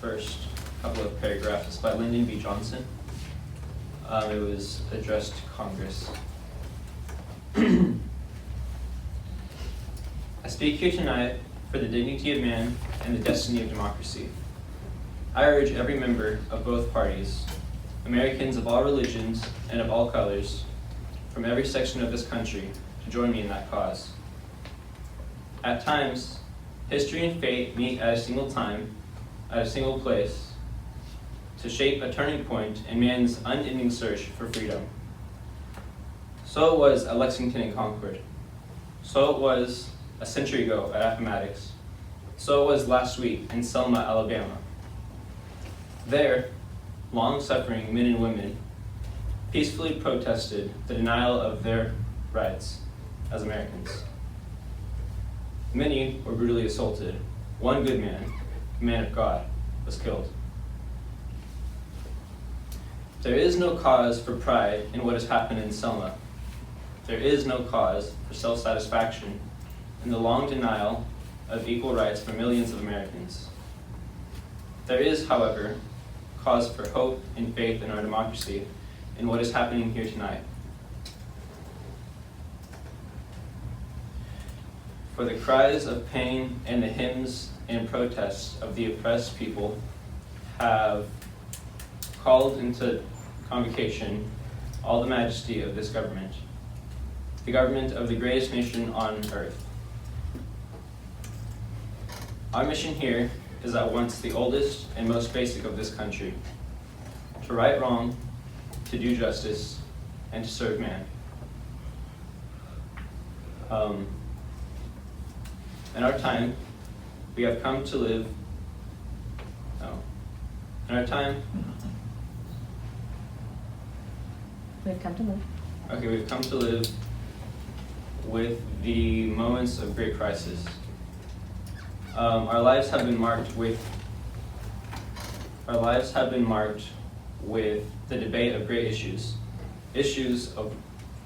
first couple of paragraphs. It's by Lyndon B. Johnson. It was addressed to Congress. I speak here tonight for the dignity of man and the destiny of democracy. I urge every member of both parties, Americans of all religions and of all colors, from every section of this country, to join me in that cause. At times, history and fate meet at a single time, at a single place, to shape a turning point in man's unending search for freedom. So it was at Lexington and Concord. So it was a century ago at Appomattox. So it was last week in Selma, Alabama. There, long-suffering men and women peacefully protested the denial of their rights as Americans. Many were brutally assaulted. One good man, a man of God, was killed. There is no cause for pride in what has happened in Selma. There is no cause for self-satisfaction in the long denial of equal rights for millions of Americans. There is, however, cause for hope and faith in our democracy in what is happening here tonight. For the cries of pain and the hymns and protests of the oppressed people have called into convocation all the majesty of this government, the government of the greatest nation on earth. Our mission here is at once the oldest and most basic of this country: to right wrong, to do justice, and to serve man. In our time, we have come to live. In our time, We've come to live. okay, we've come to live with the moments of great crisis. Our lives have been marked with the debate of great issues of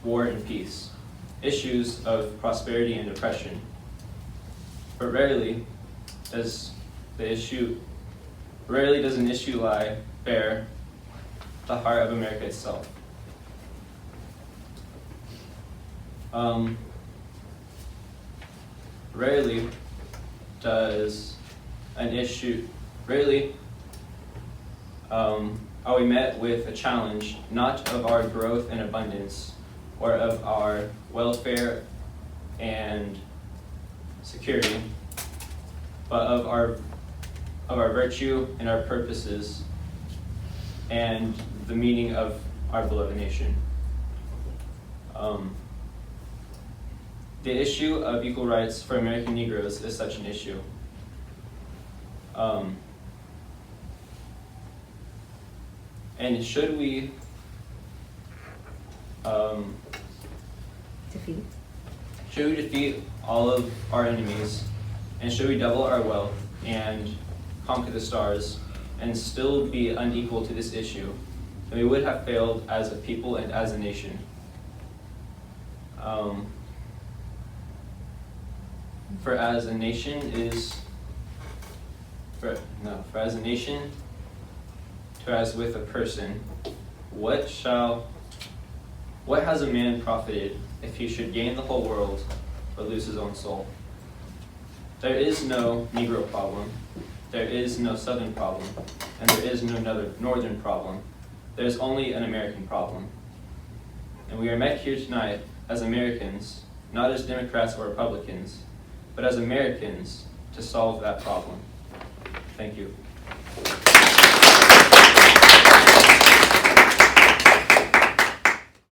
war and peace, issues of prosperity and oppression. But rarely does an issue lie bare the heart of America itself. Rarely are we met with a challenge not of our growth and abundance or of our welfare and security, but of our virtue and our purposes and the meaning of our beloved nation. The issue of equal rights for American Negroes is such an issue. And should we defeat all of our enemies, and should we double our wealth and conquer the stars and still be unequal to this issue, then we would have failed as a people and as a nation. For as a nation to as with a person, what has a man profited if he should gain the whole world but lose his own soul? There is no Negro problem, there is no Southern problem, and there is no Northern problem. There is only an American problem. And we are met here tonight as Americans, not as Democrats or Republicans, but as Americans to solve that problem. Thank you.